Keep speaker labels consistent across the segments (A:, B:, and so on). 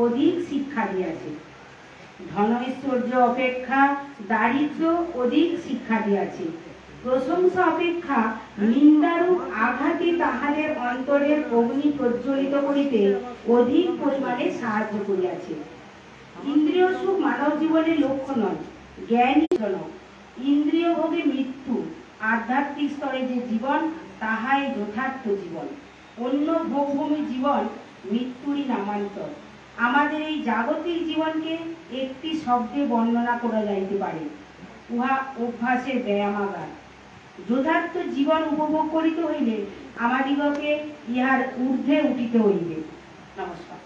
A: অধিক শিক্ষা দিয়াছে। ধনৈশ্বর্য অপেক্ষা দারিদ্র অধিক শিক্ষা দিয়াছে। প্রশংসা অপেক্ষা নিন্দারূপ আঘাতই তাহাদের অন্তরের অগ্নি প্রজ্বলিত করিতে অধিক পরিমাণে সাহায্য করিয়াছে। ইন্দ্রিয় সুখ মানব জীবনের লক্ষ্য নয়, জ্ঞানই জনক। ইন্দ্রিয় ভোগে মৃত্যু, আধ্যাত্মিক স্তরে যে জীবন তাহাই যথার্থ জীবন। অন্য ভোগভূমি জীবন মৃত্যুরই নামান্তর। আমাদের এই জাগতিক জীবনকে একটি শব্দে বর্ণনা করা যাইতে পারে, উহা অভ্যাসের ব্যায়ামাগার। যথার্থ জীবন উপভোগ করিতে হইলে আমাদিগকে ইহার ঊর্ধ্বে উঠিতে হইবে। নমস্কার।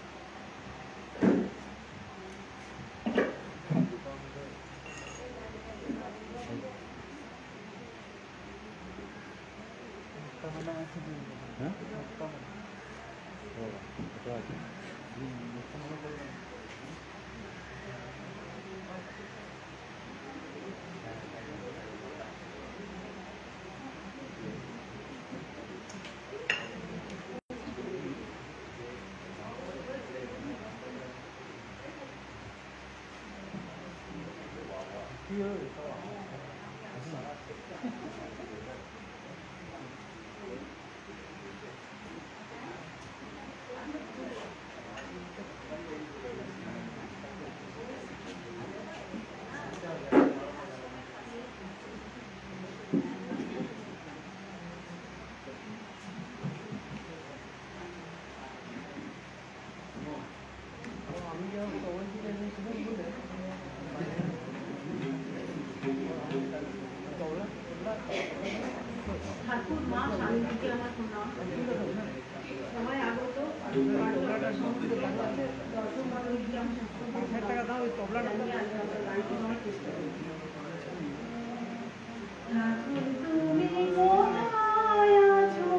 A: ঠাকুর মা শান্তিকে আমার শোনা সবাই আগত টাকা দাও ওই তবলাটা চেষ্টা করি। ঠাকুর তুমি কোথায় আছো,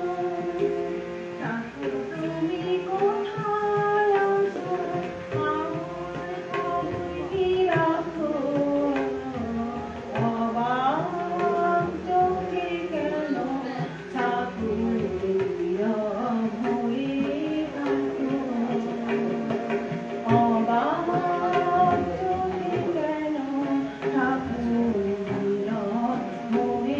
A: ঠাকুর তুমি কোথায় আছো, আমার খবর কি রাখো, অবাক চোখে কেন ঠাকুর নীরব হয়ে থাকো, অবাক চোখে কেন ঠাকুর নীরব হয়ে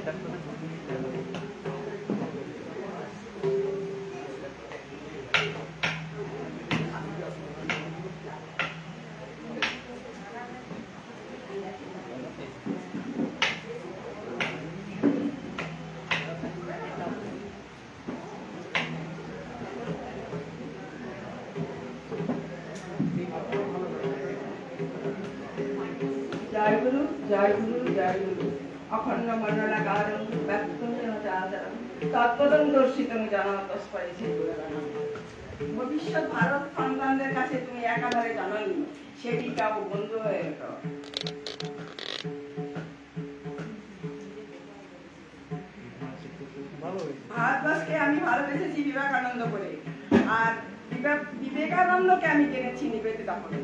B: जय गुरु जय गुरु जय गुरु अखंड मंडलाकारं व्याप्तं येन चराचरं तत्पदं दर्शितं জানা তস্मै ভবিষ্যৎ ভারত সন্তানদের কাছে তুমি একেবারে জানোই সেটি কাউ বন্ধু হয়ে ওঠো। ভারতবর্ষকে আমি ভালোবেসেছি বিবেকানন্দ করে, আর বিবেকানন্দকে আমি জেনেছি নিবেদিতা করে।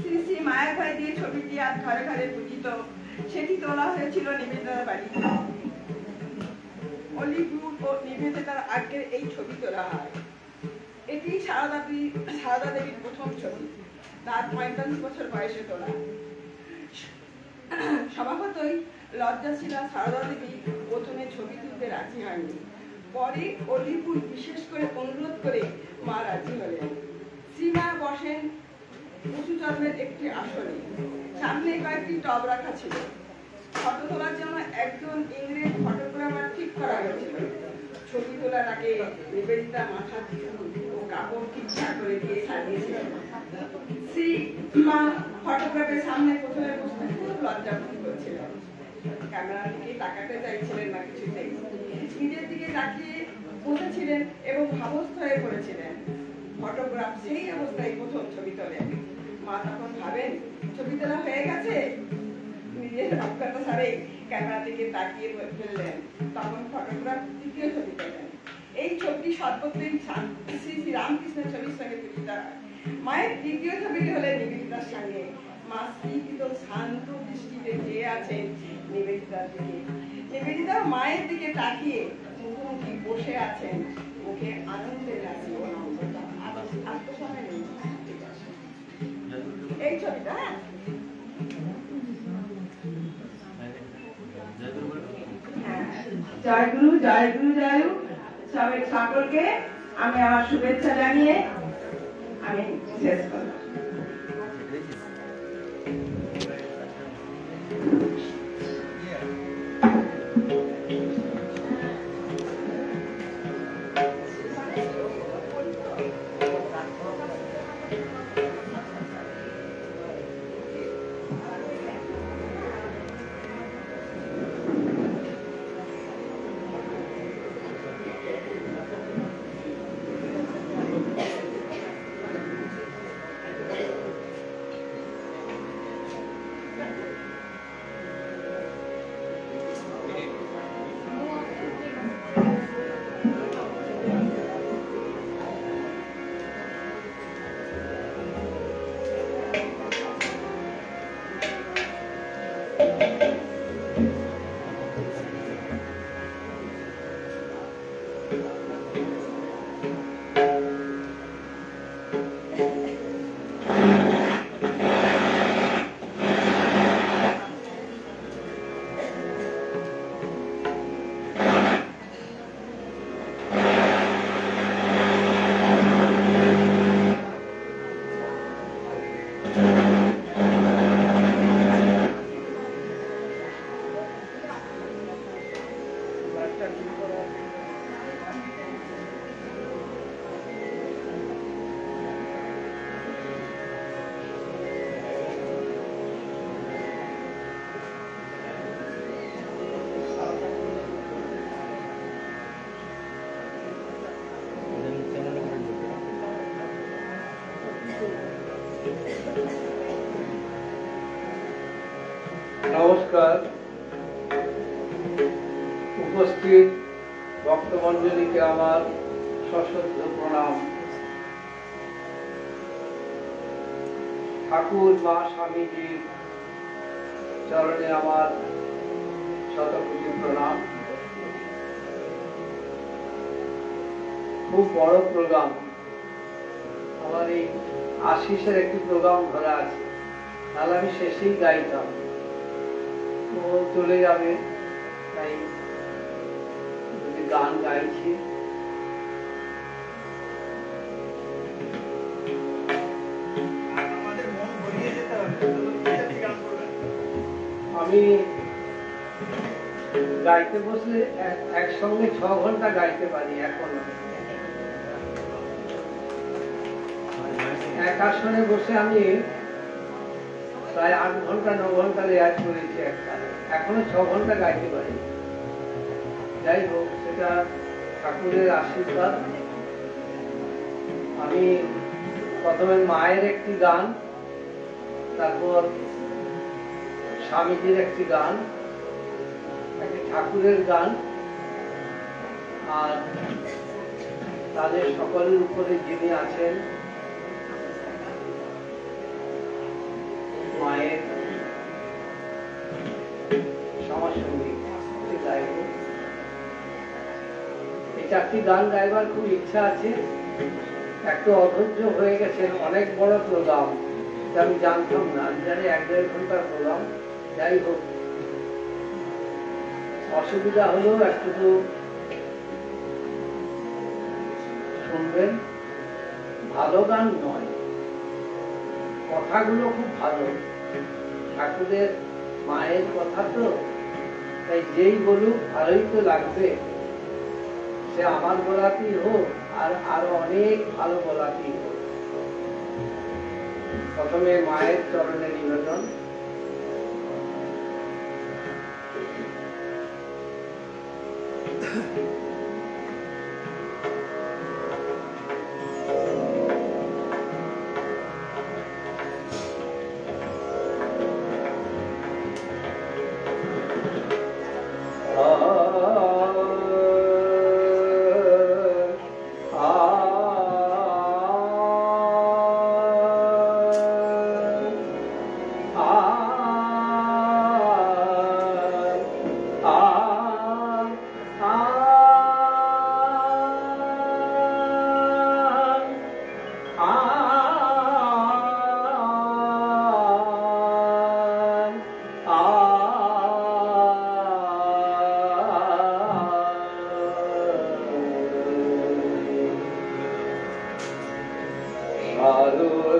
B: শ্রী শ্রী মায়াভাই দিয়ে ছবিটি আজ ঘরে ঘরে পূজিত, সেটি তোলা হয়েছিল নিবেদিতার বাড়িতে। অলিপুর ও নিবেদিতার আগের এই ছবি তোলা হয়। এটি সারদা দেবীর প্রথম ছবি, তার ৪৫ বছর বয়সে তোলা। স্বভাবতই লজ্জাশীলা সারদা দেবী প্রথমে ছবি তুলতে রাজি হয়নি, পরে অলিপুর বিশেষ করে অনুরোধ করে মা রাজি হলেন। শ্রীমা বসেন উঁচু চর্মের একটি আসনে, সামনে কয়েকটি টব রাখা ছিল। ফটো তোলার জন্য একজন ইংরেজ ফটোগ্রাফার ঠিক করা হয়েছিল। ছবি তোলার আগে নিবেদিতা মাথার চুল ও কাপড় ঠিকঠাক করে দিয়ে সাজিয়েছিলেন। শ্রীমা ফটোগ্রাফের সামনে প্রথমে বসতে খুব লজ্জা বোধ করছিলেন, ক্যামেরার দিকে তাকাতে চাইছিলেন না কিছুতেই। নিজের দিকে তাকিয়ে বসেছিলেন এবং ভাবস্থ হয়ে পড়েছিলেন। ফটোগ্রাফ সেই অবস্থায় প্রথম ছবি তোলেন। মা তখন ভাবেন ছবি তোলা হয়ে গেছে, নিজের অজ্ঞতা সারে ক্যামেরা দিকে তাকিয়ে ফেললেন। তখন ফটোগ্রাফ দ্বিতীয় ছবি তোলেন। এই ছবিটি সর্বত্রই শ্রী শ্রী রামকৃষ্ণের ছবির সঙ্গে পূজিত হয়। মায়ের দ্বিতীয় ছবিটি হলেন নিবেদিতার সঙ্গে। মা স্ত্রীকৃত শান্ত দৃষ্টিতে চেয়ে আছেন নিবেদিতার দিকে। নিবেদিতা মায়ের দিকে তাকিয়ে মুখোমুখি বসে আছেন, মুখে আনন্দের হাসি ও নম্রতা। আত্মসময় নেই এই ছবিটা। জয় গুরু জয় গুরু জয় সবাই সকলকে আমি আমার শুভেচ্ছা জানিয়ে আমি শেষ করলাম।
C: নমস্কার। উপস্থিত ভক্তমণ্ডলীকে আমার সশ্রদ্ধ প্রণাম। ঠাকুর মা স্বামীজির চরণে আমার শতকোটি প্রণাম। খুব বড় প্রোগ্রাম, আমার এই আশিসের একটি প্রোগ্রাম ধরা আছে, তাহলে আমি শেষেই গাইতাম। ও চলে যাবে, তাই গান গাইছি। আমি গাইতে বসলে একসঙ্গে 6 ঘন্টা গাইতে পারি এখনো। এক আসনে বসে আমি প্রায় 8 ঘন্টা 9 ঘন্টা রেয়াজ করেছি একসাথে, এখনো 6 ঘন্টা গাইতে পারি। যাই হোক, সেটা ঠাকুরের আশীর্বাদ। আমি প্রথমে মায়ের একটি গান, তারপর স্বামীজির একটি গান, একটি ঠাকুরের গান, আর তাদের সকলের উপরে যিনি আছেন মায়ের সমাজসঙ্গী গাইব। এই 4টি গান গাইবার খুব ইচ্ছা আছে। একটু অধৈর্য হয়ে গেছেন, অনেক বড় প্রোগ্রাম, আমি জানতাম না, আমি জানি 1-1.5 ঘন্টার প্রোগ্রাম। যাই হোক, অসুবিধা হলেও একটু শুনবেন। ভালো গান নয়, কথাগুলো খুব ভালো, ঠাকুরের মায়ের কথা তো, তাই যেই বলুক ভালোই তো লাগবে। সে আমার বলাতেই হোক আর আরো অনেক ভালো বলাতেই হোক। প্রথমে মায়ের চরণে নিবেদন।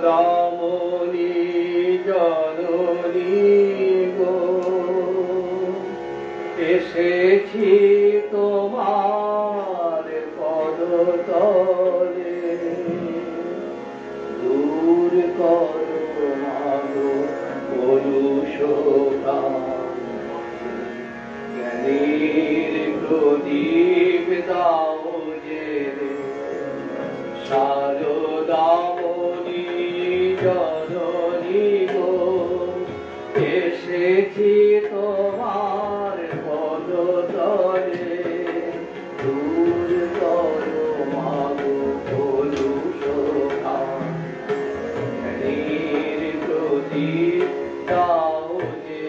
C: শারদামণি জননী গো, এসেছি তোমার পদতলে, দূর করো মাগো কলুষতা, জ্ঞানীর প্রদীপ দাও যে। শারদামণি জননী গো, এসেছি তোমার পদতলে, দূর করো মাগো কলুষতা, জ্ঞানীর প্রদীপ দাও যে।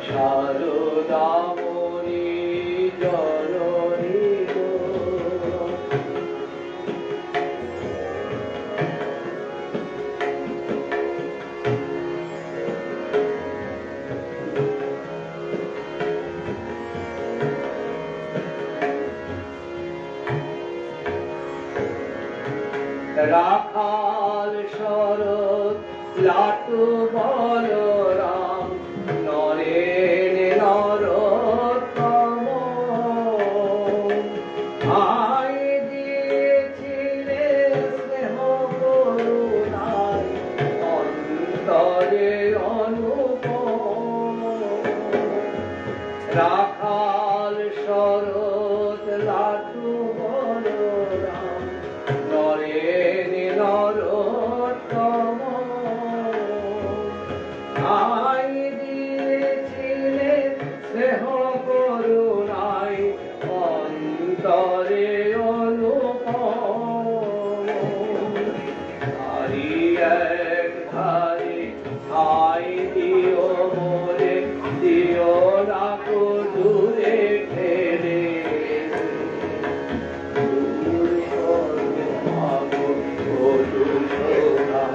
C: শারদামণি জননী গো। রাখাল শরৎ লাটু বলরাম, নরেন নরোত্তম, আয় দিয়েছিলে স্নেহ করুণায়, অন্তরে অনুপম। রাখাল শরৎ লাটু বলরাম, নরেন নরোত্তম, আয় দিয়েছিলে স্নেহ করুণায়, অন্তরে অনুপম। তারি এক ধারে ঠাই দিও মোরে, দিও না কো দূরে ঠেলে, দূর করো মাগো কলুষতা,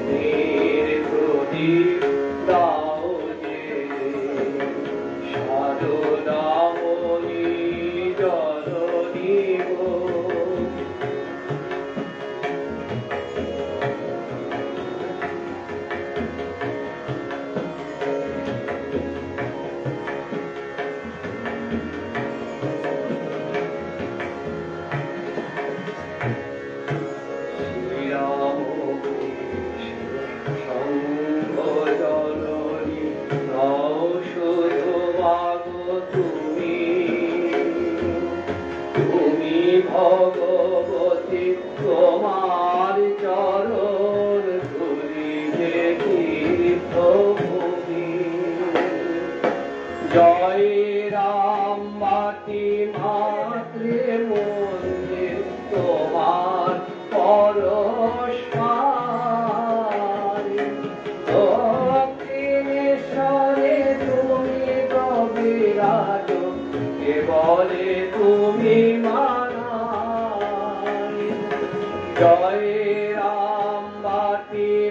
C: নীর প্রদীপ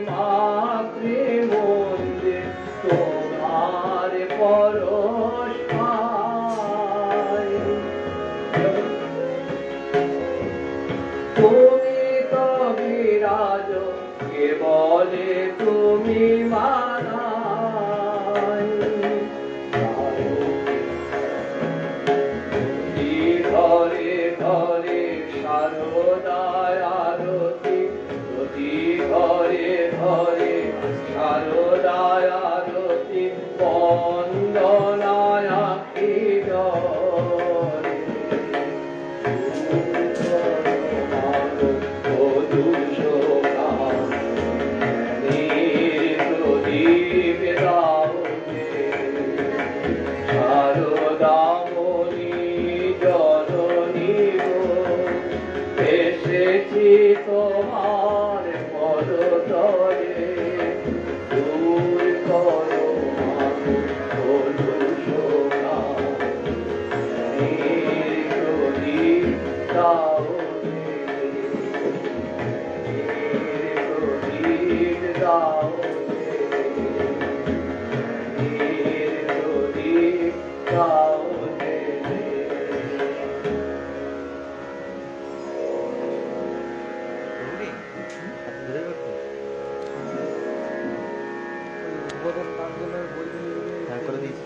C: মাতৃমন্দির তোমার পরশ পায়। তুমি তো বিরাজ কেবলে তুমি মানায়। ঘরে ঘরে শারদায় আরতি, প্রতি ঘরে ঘরে শারদায় আরতি, বন্দনায় আখি জলে। প্রদীপ দাও শারদামণি জননী গো, এসেছি তোমার পদতলে, দূর করো প্রদীপ দাও, প্রদীপ দাও, প্রদীপ দাও।
D: করে দিয়েছি।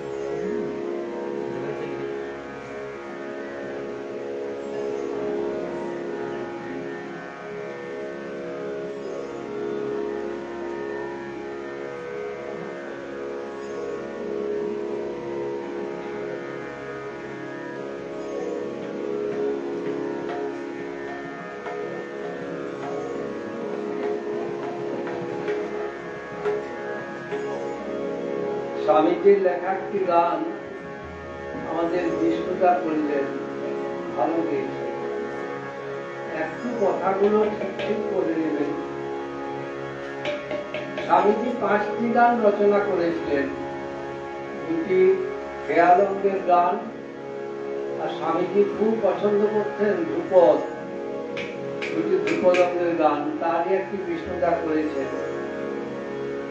C: স্বামীজির লেখা একটি গান আমাদের বিষ্ণুদা করলেন, ভালো গেয়েছে। একটু কথাগুলো ঠিক ঠিক করে নেবেন। স্বামীজি 5টি গান রচনা করেছিলেন, 2টি খেয়ালঙ্গের গান, আর স্বামীজি খুব পছন্দ করতেন ধ্রুপদ, 2টি ধ্রুপদঙ্গের গান, তারই একটি বিষ্ণুদা করেছেন।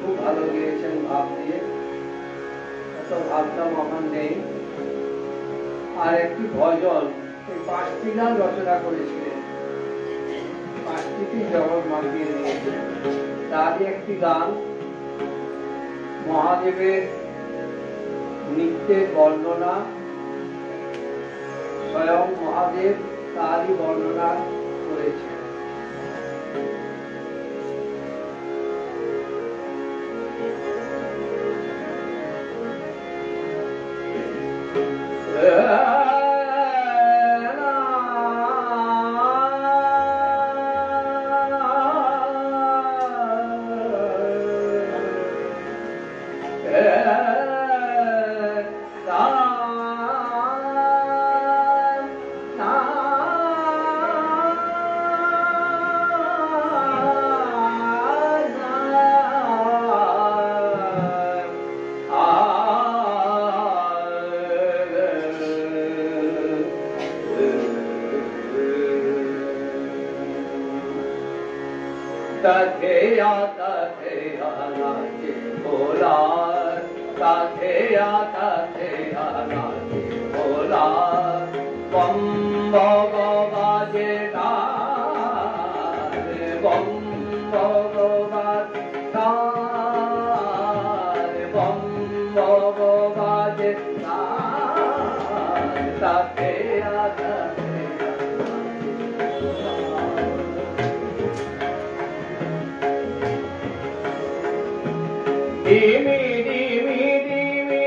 C: খুব ভালো গেয়েছেন ভাব দিয়ে, ভাবতাম আমার নেই। আর একটি ভজন, এই 5টি গান রচনা করেছিলেন, 5টি জগৎ মাতিয়ে নিয়েছিলেন। তারই একটি গান মহাদেবের নিত্যের বর্ণনা, স্বয়ং মহাদেব তারই বর্ণনা করেছেন। Tatheya tatheya nache bhola, tatheya tatheya nache bhola, bam bhagavate tare, bam bhagavate tare, bam bhagavate tare, tatheya tatheya. Dimi dimi dimi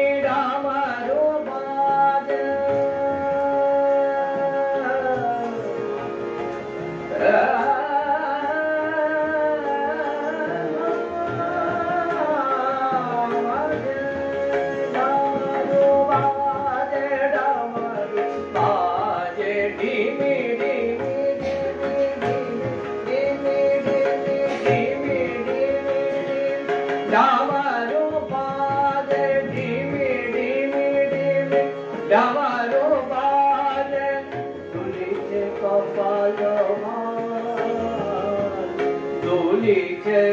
C: Ramarubhada, Dolice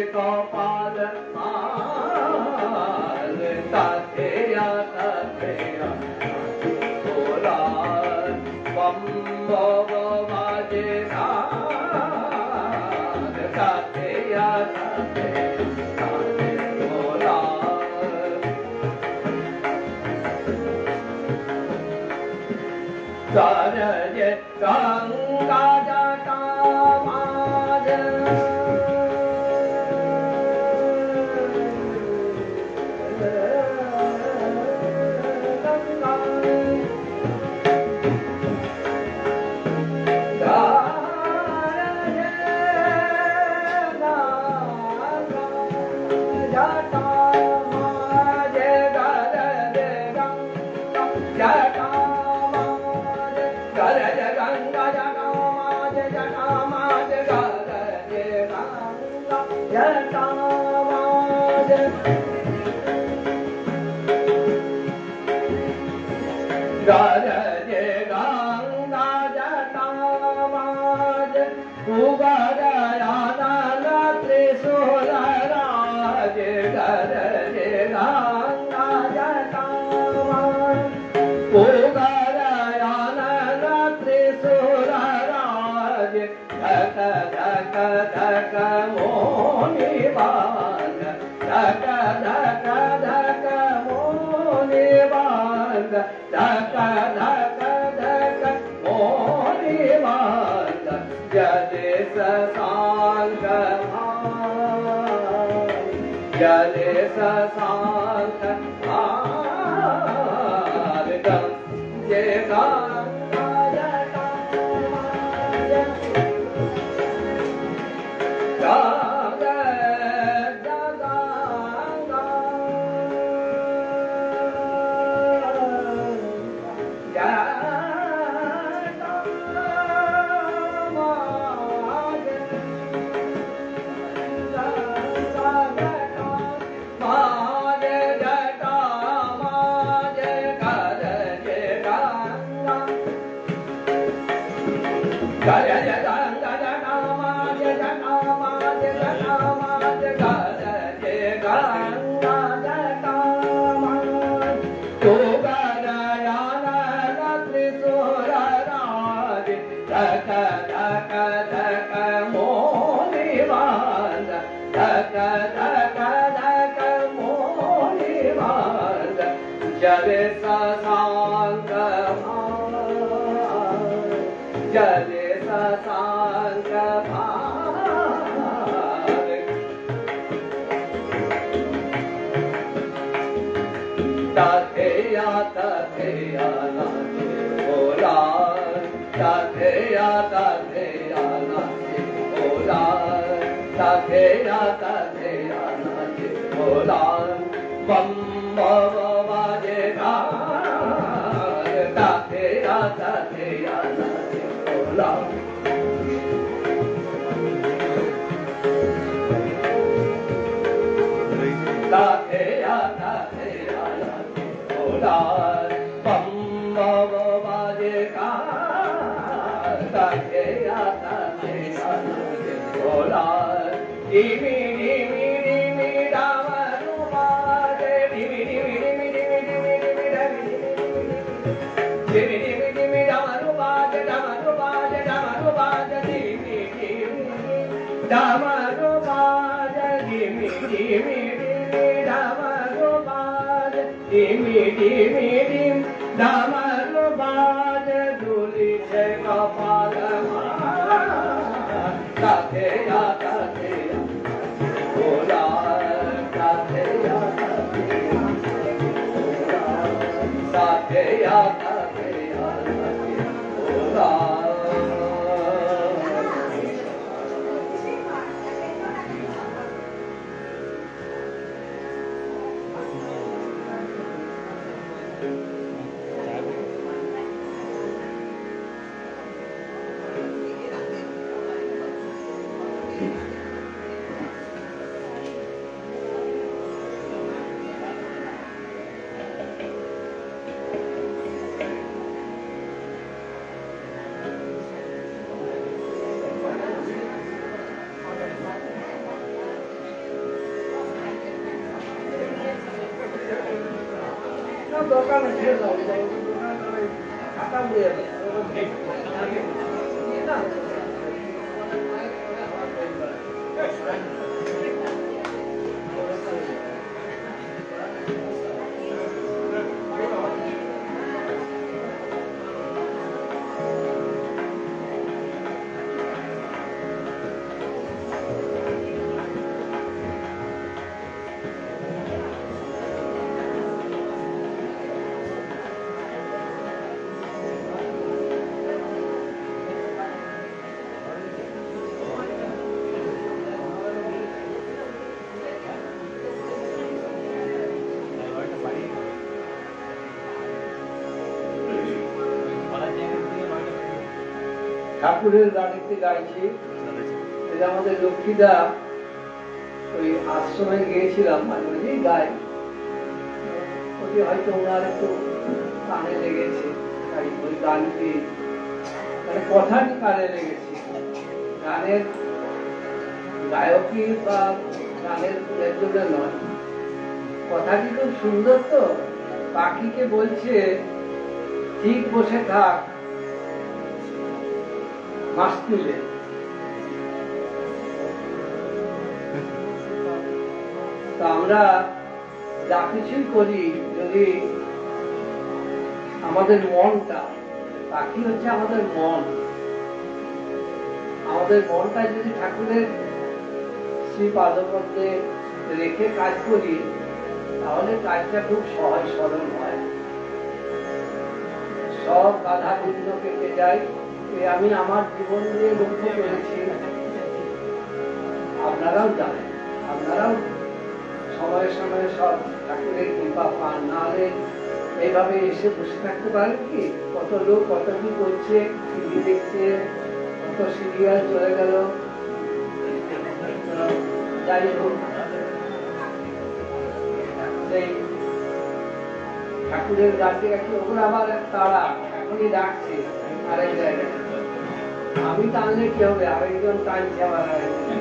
C: দরকার নেই, ছেড়ে দাও, খাতা উড়ে যাবে না। ঠাকুরের গানেতে গাইছি, আমাদের লক্ষ্মীদা ওই আশ্রমে গিয়েছিলাম, মাঝে মাঝেই গাই, ওটি হয়তো ওনার একটু কানে লেগেছে, ওই গানটি মানে কথাটি কানে লেগেছে। গানের গায়কী বা গানের জন্য নয়, কথাটি খুব সুন্দর। তো পাখিকে বলছে ঠিক বসে থাক মাছ তুলে। তো আমরা যা কিছুই করি, যদি আমাদের মনটা, পাখি হচ্ছে আমাদের মন, আমাদের মনটা যদি ঠাকুরের শ্রী পাদপদ্মে রেখে কাজ করি, তাহলে কাজটা খুব সহজ সরল হয়, সব বাধা বিঘ্ন কেটে যায়। আমি আমার জীবন নিয়ে লক্ষ্য করেছি, আপনারাও জানেন, আপনারাও সময়ে সময়ে সব ঠাকুরের কৃপা পান, নাহলে এইভাবে এসে বসে থাকতে পারেন কি? কত লোক কত কি করছে, টিভি দেখছে, কত সিরিয়াল চলে গেল। যাই হোক, সেই ঠাকুরের গানটি একটু ওপর আবার তারা এখনই ডাকছে আরেক জায়গায়, আমি টানলে কি হবে, আরেকজন টানছে আবার আরেকজন।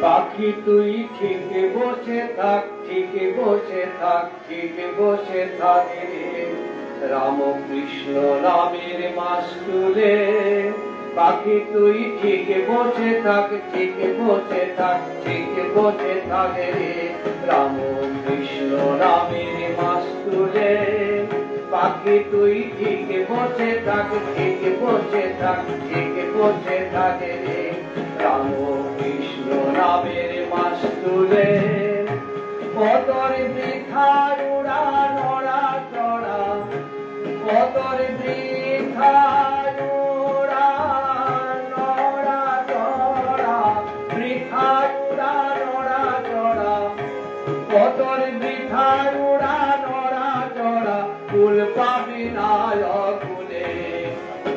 C: পাখি তুই ঠিক বসে থাক, ঠিক বসে থাক, ঠিক বসে থাক রে, রামকৃষ্ণ নামের মাস তুলে। পাখি তুই ঠিক বসে থাক, ঠিক বসে থাক, ঠিক বসে থাক রে, রামকৃষ্ণ নামের মাস তুলে। পাখি তুই ঠিক বসে থাক, ঠিক বসে থাক, ঠিক বসে থাক রে, রামকৃষ্ণ নামের মাস তুলে। কতর বৃথার উড়া নড়া চড়া, কতর বৃথার উড়া নড়া চড়া, বৃথার উড়া নড়া চড়া, কতর বৃথার উড়া নড়া চড়া, কুল পাবি না কুলে।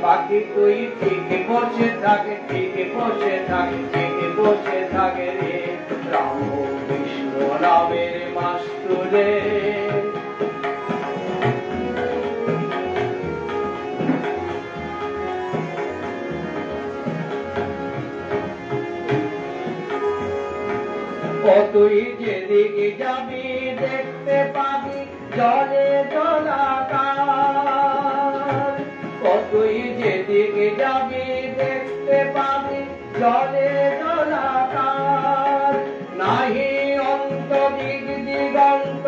C: পাখি তুই ঠিক বসে থাক, ঠিক বসে থাক, ঠিক বসে থাক রে, রামকৃষ্ণ নামের মাস তুলে। তুই যেদিকে যাবি দেখতে পাবি জলে জলাকার, তুই যেদিকে যাবি দেখতে পাবি জলে জলাকার। নাহি অন্ত দিক দিগন্ত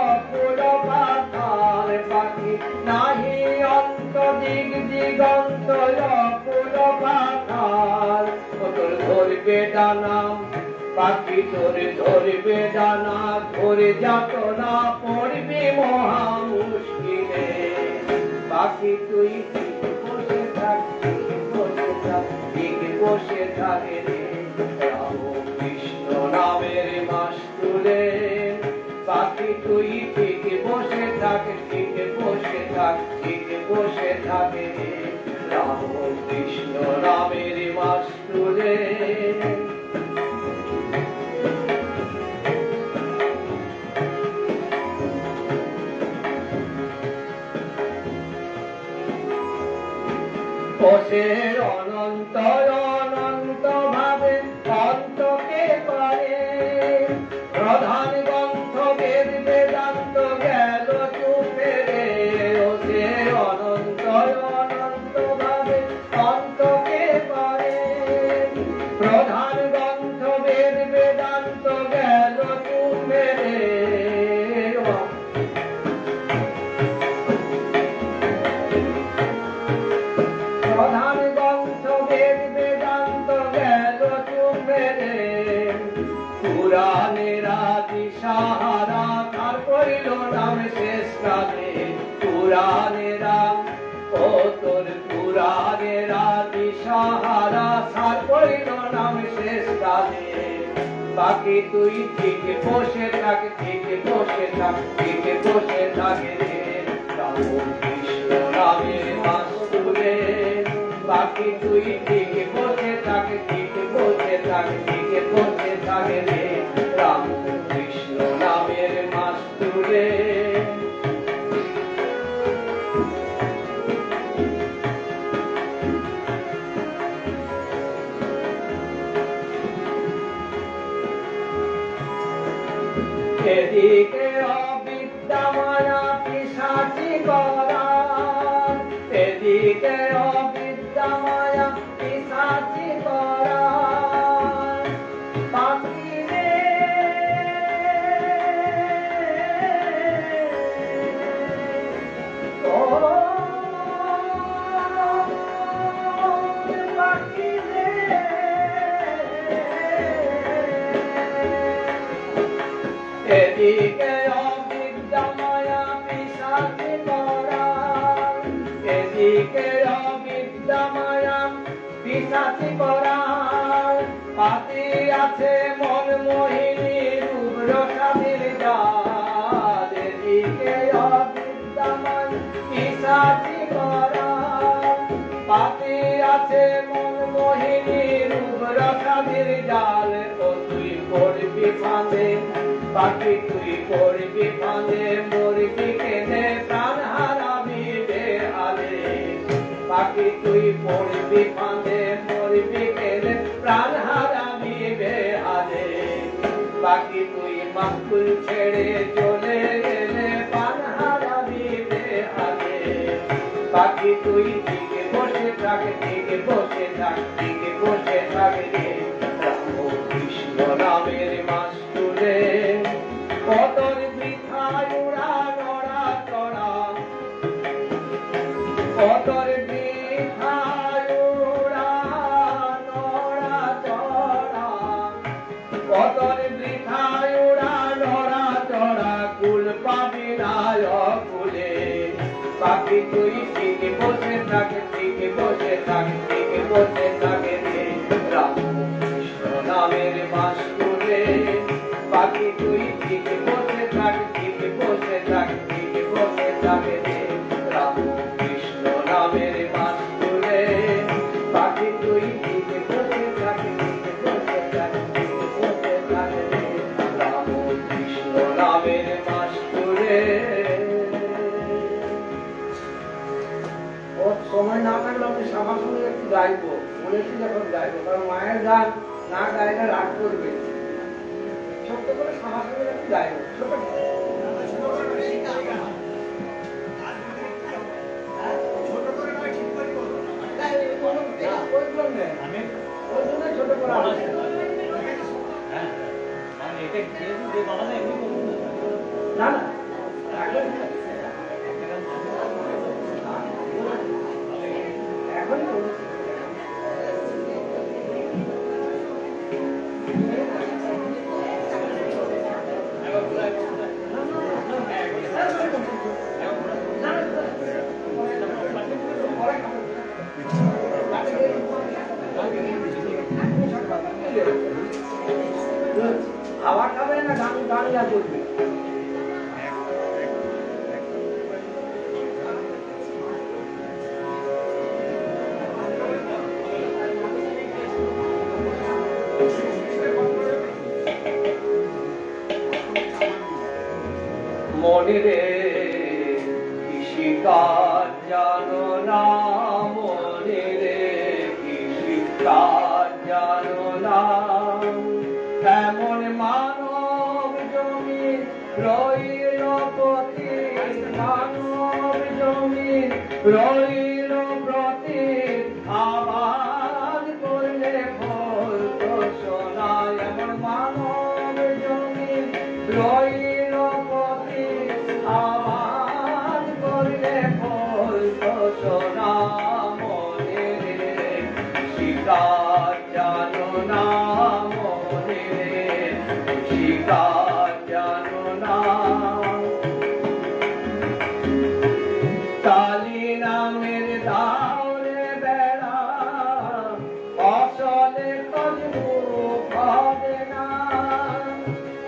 C: অকুল পাতাল পাখি, নাহি অন্ত দিক দিগন্ত অকুল পাতাল। তোর ধরবে ডানা পাখি, তোর ধরবে ডানা, ধরে যাত না পড়বি মহা মুশকিলে। বাকি তুই ঠিক বসে থাক, বসে থাক, ঠিক বসে থাকে রে। রাম কৃষ্ণ নামের মাস্তুলে বাকি তুই ঠিক বসে থাক, ঠিক বসে থাক, ঠিক বসে থাকে রে। রাম কৃষ্ণ নামের মাস্তুলে কোষের অনন্ত অনন্ত ভাবে অন্তকে পারে প্রধান গ্রন্থ বেদ বেদান্ত গেল চুপে রে। কোষের অনন্ত অনন্ত ভাবে অন্তকে পারে প্রধান গ্রন্থ বেদ বেদান্ত গেল চুপে রে। প্রধান গ্রন্থ বেদ বেদান্ত গেল চুপে রে। পুরাণের আদি সাহারা তার করিল নাম শেষ কালে। পুরাণের ও তোর পুরাণের আদি সাহারা সার করিল নাম শেষ কালে। বাকি তুই ঠিক বসে থাক, ঠিক বসে থাক, ঠিক বসে থাকে রে। রাম কৃষ্ণ নামের মাস্তুলে বাকি তুই ঠিক বসে থাক, ঠিক বসে থাক, ঠিক বসে থাকে রে। রাম কৃষ্ণ নামের মাস্তুলে এদিকে অবিদ্যা মায়া পিশাচি করা, এদিকে অবিদ্যা মায়া পিশাচি করা। বাকি রে বাকি রে এদিকে অবিদ্যা মায়া পিশাচি করা, এদিকে অবিদ্যা মায়া পিশাচি করা। পাতি আছে মন মোহিনী রূপ রসাদির জাল। এদিকে অবিদ্যা মায়া পিশাচি করা, পাতি আছে মন মোহিনী রূপ রসাদির জাল। ও তুই পড়বি ফাঁদে বাকি তুই পড়বি ফাঁদে মরবি কেনে প্রাণ হারাবি বেহালে। বাকি তুই পড়বি ফাঁদে মরবি কেনে প্রাণ হারাবি বেহালে। বাকি তুই মাকুল ছেড়ে চলে গেলে প্রাণ হারাবি বেহালে। বাকি তুই ঠিক বসে থাক, ঠিক বসে থাক, ঠিক বসে থাক রে। রাম কৃষ্ণ নামের মাস্তুলে কতর বৃথায় উড়া নড়া চড়া, কতর বৃথায় উড়া নড়া চড়া, কতর বৃথায় উড়া নড়া চড়া। কুল পাবি না কুলে বাকি তুই ঠিক বসে থাক, ঠিক বসে থাক, ঠিক বসে থাকে রে। রাম কৃষ্ণ নামের মাস্তুলে বাকি তুই ঠিক বসে থাক, ঠিক বসে থাক, ঠিক বসে থাকে রে। রাম কৃষ্ণ নামের মাস্তুলে বাকি তুই ঠিক বসে থাক, ঠিক বসে থাক, ঠিক বসে থাকে রে। রাম কৃষ্ণ নামের মাস্তুলে ওর সময় না থাকলে আমি সবার সঙ্গে একটু গাইবো, বলেছি যখন গাইবো, কারণ মায়ের গান না গাইলে রাগ করবে। ছোট্ট করে সবার সঙ্গে একটু গাইবো, ছোট ছোট করে না না এখন
A: সেবা করবে।
C: মনে রে কৃষিকাজ জানো না, মনে রে কৃষিকাজ জানো না, এমন মানব জমি রইল প্রতি, মানব জমি রইল প্রতি, আবাদ করলে ফল তো সোনা, এমন মানব জমি রইল প্রতি, আবাদ করলে ফল তো সোনা, মনে রে শিকার জানো না, মনে রে শিকার জানো না, কালী নামের দাওরে বেড়া ফসলে কজু হবে না,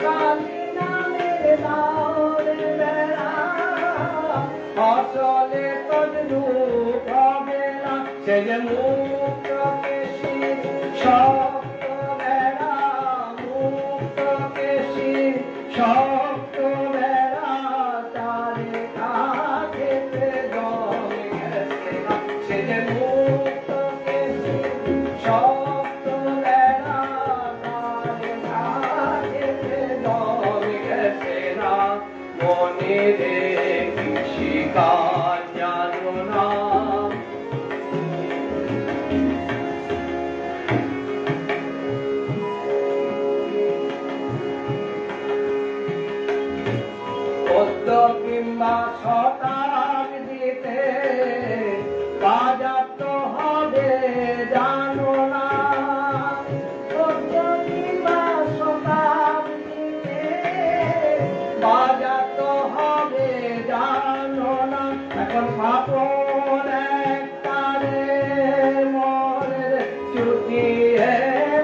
C: কালী নামের দাওরে বেড়া ফসলে কজু হবে না, সে যে মুক্ত কেশি শক্ত বেড়া, মুক্ত কেশি শক্ত বেড়া, তারে কাছে জমে গেছে না, সে যে মুক্ত কেশি শক্ত বেড়া, তারে কাছে জমে গেছে না, মনে রে কৃষিকাজ জানো না, পদ্ম কিংবা শতাব্দীতে বাজার তো হবে জানো না, পদ্ম কিংবা শতাব্দীতে বাজার তো হবে জানো না, এখন পাপন একটারে মনে চুটিয়ে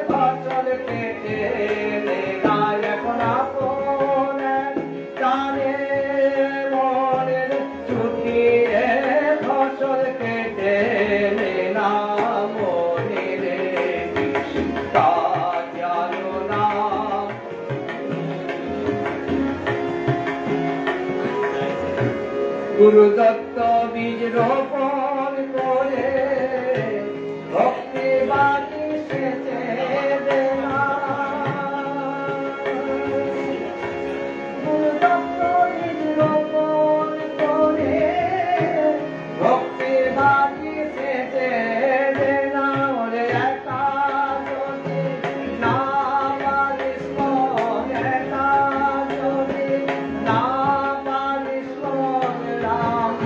C: ফসল কেটে না, এখন আপন একটারে মনে চুটিয়ে ফসল কেটে না, মনে রে কৃষিকাজ জানো না, গুরু দত্ত বীজ রোপণ করে ভক্তি বাণী সেচে দেনা, গুরু দত্ত বীজ রোপণ করে ভক্তি বাণী সেচে দেনা, ওরে একা যদি না পারিস মন, একা যদি না পারিস মন, রাম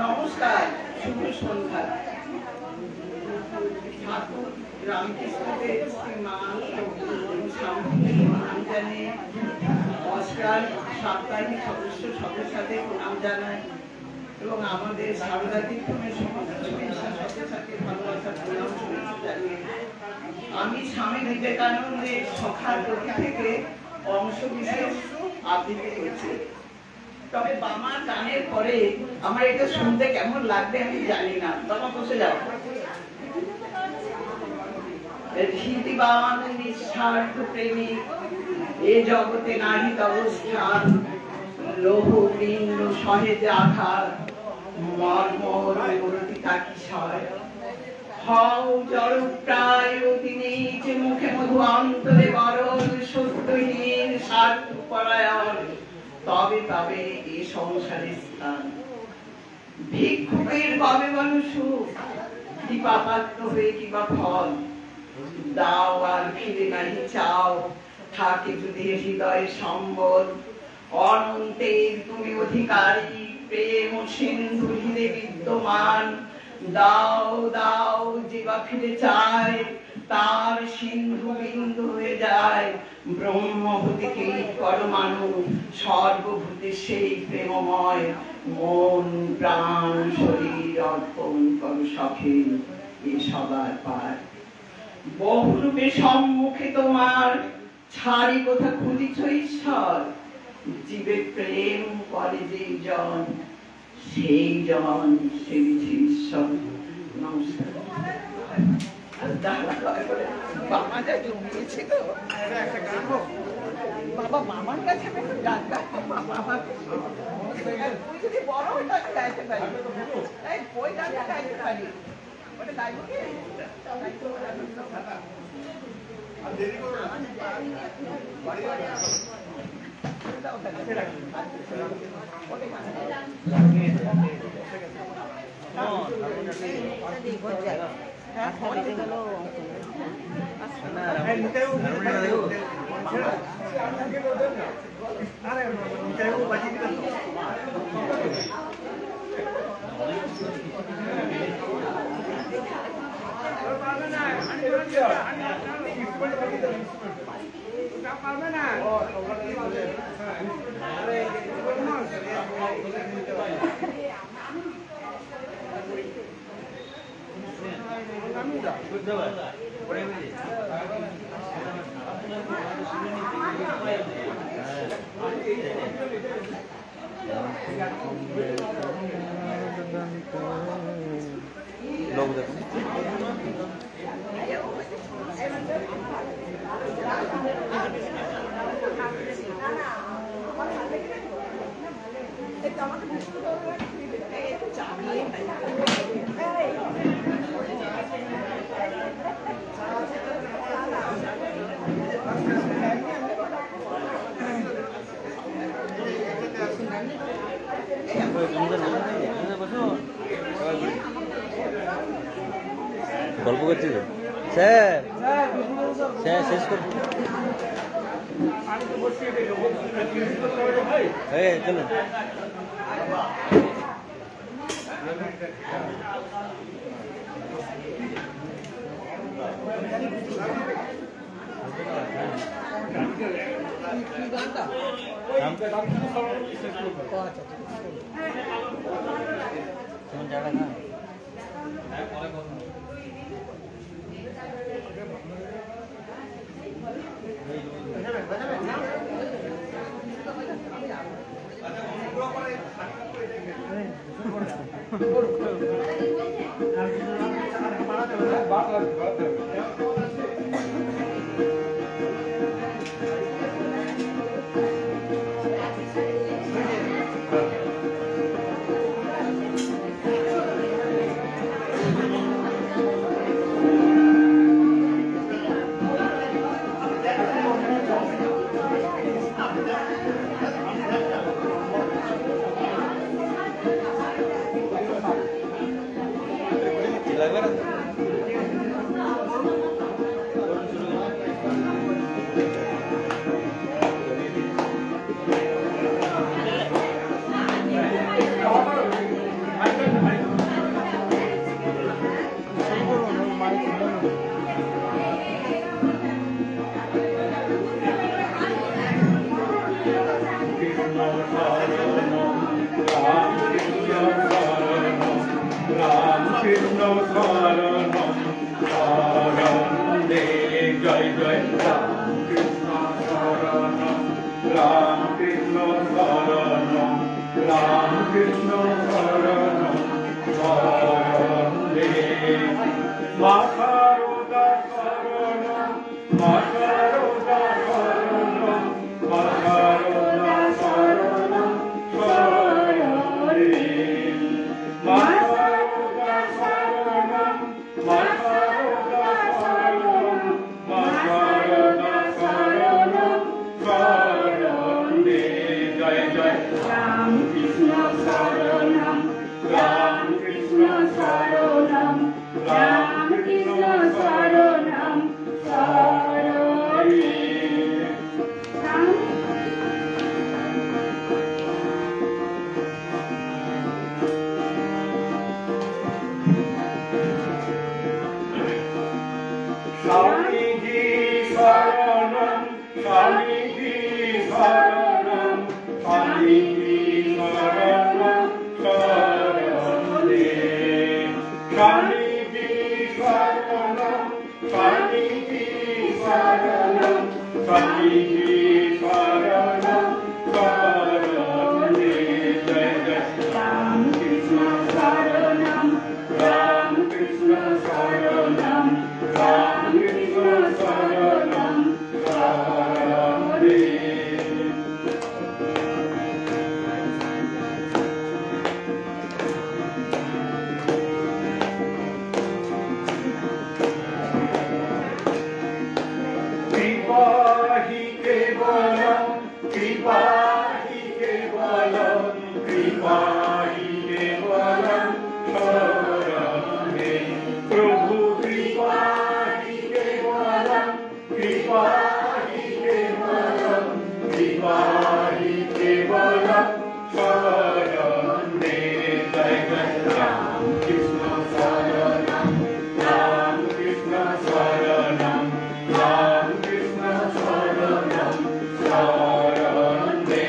D: নমস্কার, শুভ সন্ধ্যা। ঠাকুর রামকৃষ্ণদেব শ্রীমা স্বামীকে প্রণাম জানিয়ে অস্কার সাপ্তাহিক সদস্যদের প্রণাম জানাই এবং আমাদের সারদা তীর্থমের সমস্ত সাথে সাথে ভালোবাসার প্রণাম জানিয়ে আমি স্বামী বিবেকানন্দের সখার প্রতি থেকে অংশ বিশেষ আবৃত্তি করছি। তবে বামার গানের পরে আমার এটা শুনতে কেমন লাগবে আমি জানি না। বাবা বসে যাও। ধীতিবান নিঃস্বার্থ প্রেমিক, এ জগতে নাহি অবস্থান, লোহ বৃন্দ সহেজ আঘাত, মর্মর মূর্তি তাকিশয়। হও জড়প্রায় অতি নীচ, মুখে মধু অন্তরে গরল, সত্যহীন স্বার্থপরায়ণ, তবে তবে এ সংসারে স্থান। ভিক্ষুকের কবে বল সুখ, কৃপা পাত্র হয়ে কিবা ফল, দাও আর ফিরে নাহি চাও, থাকে যদি হৃদয়ে সম্বল। অনন্তের তুমি অধিকারী, প্রেম সিন্ধু হৃদে বিদ্যমান, দাও দাও যেবা ফিরে চায়, তার সিন্ধু বিন্দু হয়ে যায়। ব্রহ্মভূতি কীট পরমাণু, সর্বভূতে সেই প্রেমময়, মন প্রাণ শরীর অর্পণ করো সখে এ সবার পার। বহুরূপে সম্মুখে তোমার, ছাড়ি কোথা খুঁজিছ ঈশ্বর, জীবে প্রেম করে যেই জন, সেই জন সেবিছে ঈশ্বর। নমস্কার। বাবা যা জমিয়েছে গো, বাবা মামার কাছে আমি একটু গান গাইবো। তুই যদি বড় গান গাইতে পারি, বই গান গাইতে পারি, ওটা গাইবো কি?
E: लोग देखो গল্প করছি তো স্যার স্যার শেষ করুন চলুন জায়গা না
F: শরণম রামকৃষ্ণ শরণম শরণে মাতারোদা শরণম মাতারোদা শরণম মাতারোদা শরণম শরণে মাতারোদা শরণম মাতারোদা শরণম মাতারোদা শরণম শরণে জয় জয়
A: রামকৃষ্ণ শরণম রামকৃষ্ণ শরণম রামকৃষ্ণ শরণম শরণে
F: স্বামীজি শরণম স্বামীজি শরণম স্বামীজি শরণম শরণে স্বামীজি শরণম স্বামীজি শরণম স্বামীজি শরণম শরণে জয় জয়
A: রামকৃষ্ণ শরণম রামকৃষ্ণ শরণম রামকৃষ্ণ শরণম শরণে
F: কৃপাহি কেবলম কৃপাহি কেবলম কৃপাহি কেবলম শরণে প্রভু কৃপাহি কেবলম কৃপাহি কেবলম কৃপাহি কেবলম শরণে জয় জয় রামকৃষ্ণ শরণম রামকৃষ্ণ শরণম রামকৃষ্ণ শরণম শরণে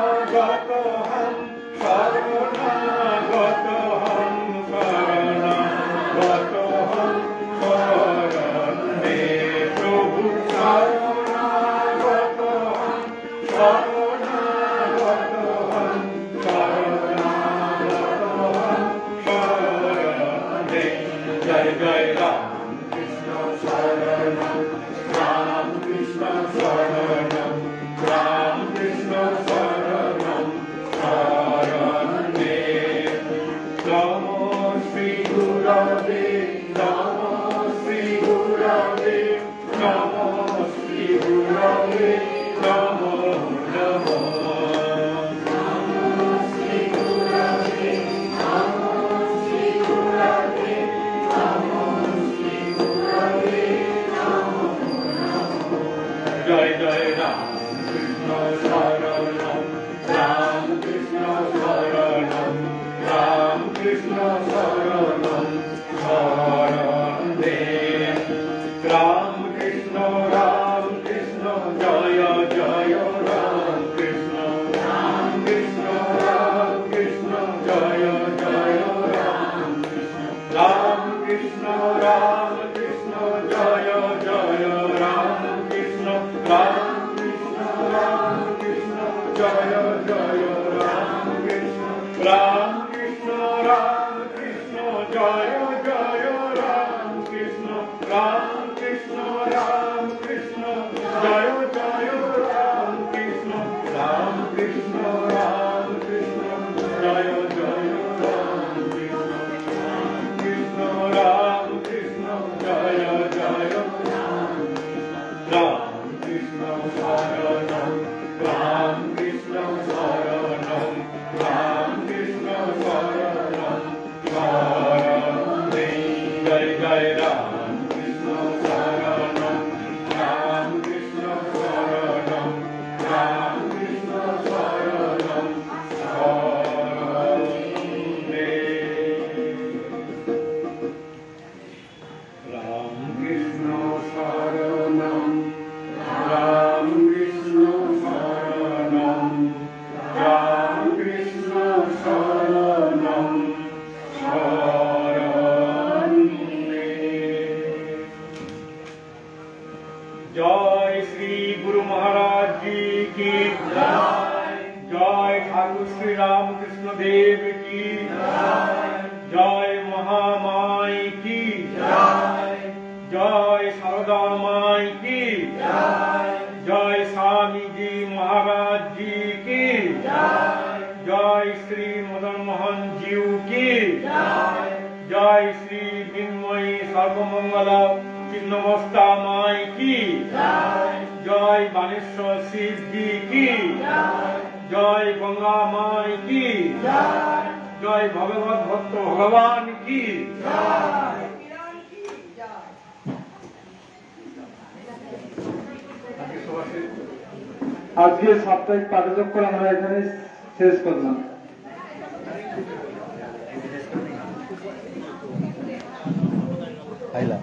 F: শরণাগতহম শরণাগতহম শরণাগতহম শরণে প্রভু শরণাগতহম শরণাগতহম শরণাগতহম শরণে জয় জয় রামকৃষ্ণ শরণম রামকৃষ্ণ শরণম রামকৃষ্ণ শরণম শরণে নমো শ্রী গুরবে নমো শ্রী গুরবে নমো শ্রী গুরবে নমো নমো নমো শ্রী গুরবে নমো শ্রী গুরবে নমো শ্রী গুরবে নমো নমো জয় জয় রামকৃষ্ণ শরণম রামকৃষ্ণ শরণম রামকৃষ্ণ শরণম শরণে রামকৃষ্ণ রামকৃষ্ণ জয় জয় রামকৃষ্ণ রামকৃষ্ণ রামকৃষ্ণ জয় জয় রামকৃষ্ণ রামকৃষ্ণ রামকৃষ্ণ জয় জয় রামকৃষ্ণ রামকৃষ্ণ রামকৃষ্ণ জয় জয় রামকৃষ্ণ রামকৃষ্ণ রামকৃষ্ণ জয় জয় রামকৃষ্ণ রামকৃষ্ণ রামকৃষ্ণ জয় জয় রামকৃষ্ণ রামকৃষ্ণ রামকৃষ্ণ জয় জয় রামকৃষ্ণ রামকৃষ্ণ রামকৃষ্ণ জয় জয় রামকৃষ্ণ শরণম রামকৃষ্ণ শরণম শ্রী রামকৃষ্ণ দেব কি জয়, মহামাই কি জয়, সারদা মাই কি জয়, স্বামীজি মহারাজ জি কি জয়, শ্রী মদন মোহন জিউ কি জয়, শ্রী বিন্ময়ী সর্বমঙ্গল চিন্নবস্তা মাই কি জয়, বানেশ্বর শিব জি কি জয়, গঙ্গা মাই কি জয়, ভগবত ভক্ত ভগবান কি
G: আজকে সাপ্তাহিক পাঠচক্র আমরা এখানে শেষ করলাম।
E: খাইলাম।